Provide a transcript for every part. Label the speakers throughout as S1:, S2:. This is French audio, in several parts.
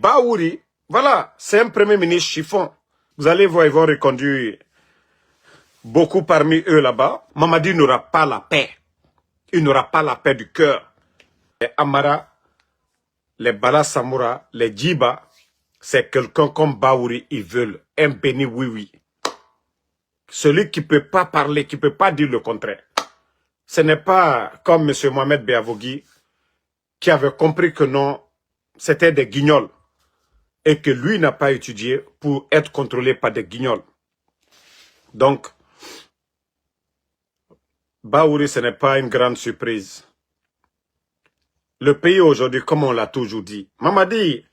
S1: Baouri, voilà, c'est un premier ministre chiffon. Vous allez voir, ils vont reconduire beaucoup parmi eux là-bas. Mamadi n'aura pas la paix. Il n'aura pas la paix du cœur. Les Amara, les Bala Samoura, les Djiba, c'est quelqu'un comme Baouri, ils veulent un béni oui-oui. Celui qui ne peut pas parler, qui ne peut pas dire le contraire. Ce n'est pas comme M. Mohamed Beavogui qui avait compris que non, c'était des guignols et que lui n'a pas étudié pour être contrôlé par des guignols. Donc, Baouri, ce n'est pas une grande surprise. Le pays aujourd'hui, comme on l'a toujours dit, Mamadi,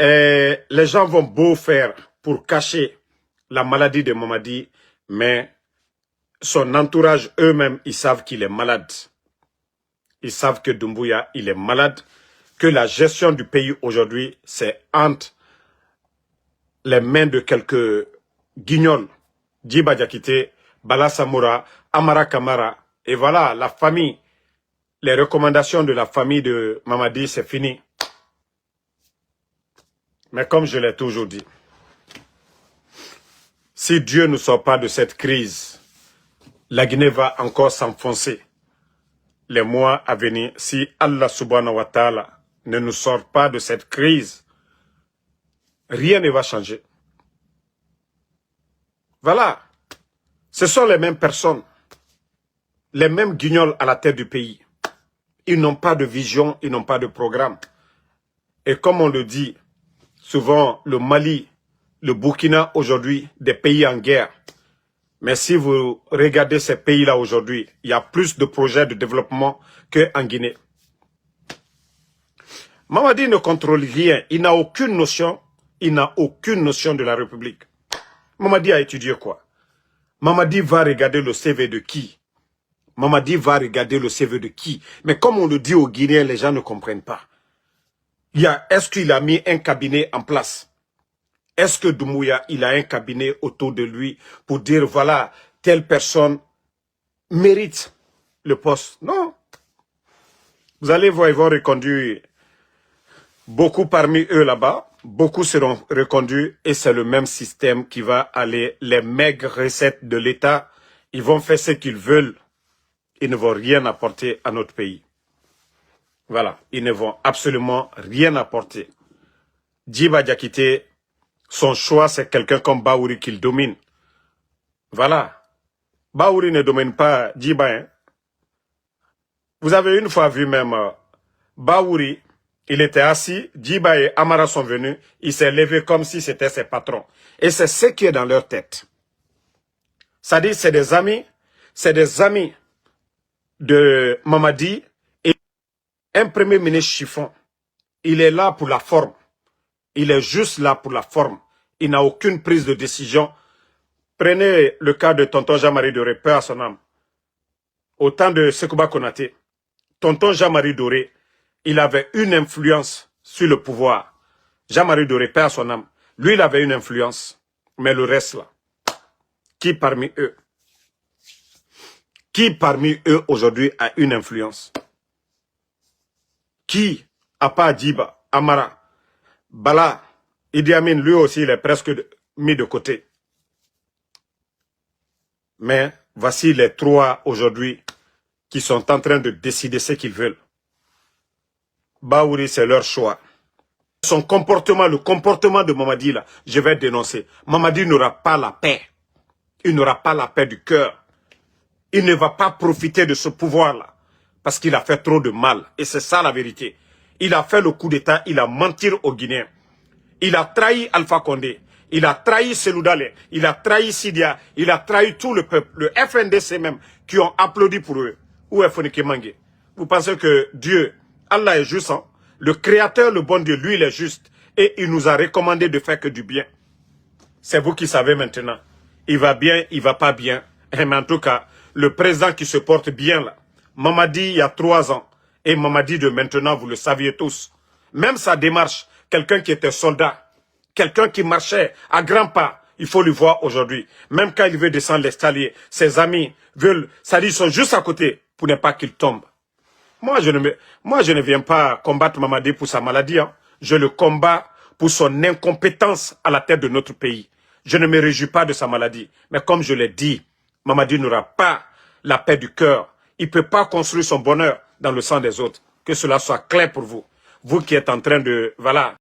S1: les gens vont beau faire pour cacher la maladie de Mamadi, mais son entourage eux-mêmes, ils savent qu'il est malade. Ils savent que Doumbouya, il est malade, que la gestion du pays aujourd'hui, c'est entre les mains de quelques guignols. Djiba Diakité, Bala Samoura, Amara Kamara, et voilà, la famille, les recommandations de la famille de Mamadi, c'est fini. Mais comme je l'ai toujours dit, si Dieu ne sort pas de cette crise, la Guinée va encore s'enfoncer. Les mois à venir, si Allah subhanahu wa ta'ala ne nous sort pas de cette crise, rien ne va changer. Voilà. Ce sont les mêmes personnes, les mêmes guignols à la tête du pays. Ils n'ont pas de vision, ils n'ont pas de programme. Et comme on le dit, souvent le Mali, le Burkina aujourd'hui, des pays en guerre. Mais si vous regardez ces pays-là aujourd'hui, il y a plus de projets de développement qu'en Guinée. Mamadi ne contrôle rien, il n'a aucune notion, de la République. Mamadi a étudié quoi? Mamadi va regarder le CV de qui? Mamadi va regarder le CV de qui? Mais comme on le dit aux Guinéens, les gens ne comprennent pas. Est-ce qu'il a mis un cabinet en place? Est-ce que Doumbouya, il a un cabinet autour de lui pour dire, voilà, telle personne mérite le poste? Non. Vous allez voir, ils vont reconduire beaucoup parmi eux là-bas. Beaucoup seront reconduits et c'est le même système qui va aller. Les maigres recettes de l'État, ils vont faire ce qu'ils veulent. Ils ne vont rien apporter à notre pays. Voilà, ils ne vont absolument rien apporter. Djiba Diakité, son choix, c'est quelqu'un comme Baouri qu'il domine. Voilà. Baouri ne domine pas Djiba. Hein. Vous avez une fois vu même Baouri, il était assis, Djiba et Amara sont venus, il s'est levé comme si c'était ses patrons. Et c'est ce qui est dans leur tête. C'est-à-dire, c'est des amis de Mamadi et un premier ministre chiffon. Il est là pour la forme. Il est juste là pour la forme. Il n'a aucune prise de décision. Prenez le cas de tonton Jean-Marie Doré, paix à son âme. Au temps de Sekouba Konaté, tonton Jean-Marie Doré, il avait une influence sur le pouvoir. Jean-Marie Doré, paix à son âme. Lui, il avait une influence. Mais le reste là, qui parmi eux aujourd'hui a une influence? Qui, à part Djiba, Amara, Bala, Idi Amin, lui aussi, il est presque mis de côté. Mais voici les trois aujourd'hui qui sont en train de décider ce qu'ils veulent. Baouri, c'est leur choix. Son comportement, le comportement de Mamadi, là, je vais dénoncer. Mamadi n'aura pas la paix. Il n'aura pas la paix du cœur. Il ne va pas profiter de ce pouvoir-là. Parce qu'il a fait trop de mal. Et c'est ça la vérité. Il a fait le coup d'État, il a menti aux Guinéens. Il a trahi Alpha Condé. Il a trahi Selou Dale. Il a trahi Sidia. Il a trahi tout le peuple. Le FNDC même, qui ont applaudi pour eux. Où est Fonike Mangue? Vous pensez que Dieu, Allah est juste, hein? Le Créateur, le bon Dieu, lui, il est juste. Et il nous a recommandé de faire que du bien. C'est vous qui savez maintenant. Il va bien, il va pas bien. Mais en tout cas, le président qui se porte bien là, Mamadi il y a 3 ans, et Mamadi de maintenant, vous le saviez tous. Même sa démarche, quelqu'un qui était soldat, quelqu'un qui marchait à grands pas, il faut le voir aujourd'hui. Même quand il veut descendre l'escalier, ses amis veulent, ça dit, ils sont juste à côté pour ne pas qu'il tombe. Moi, je ne viens pas combattre Mamadi pour sa maladie. Hein. Je le combats pour son incompétence à la tête de notre pays. Je ne me réjouis pas de sa maladie. Mais comme je l'ai dit, Mamadi n'aura pas la paix du cœur. Il ne peut pas construire son bonheur dans le sang des autres. Que cela soit clair pour vous. Vous qui êtes en train de... Voilà.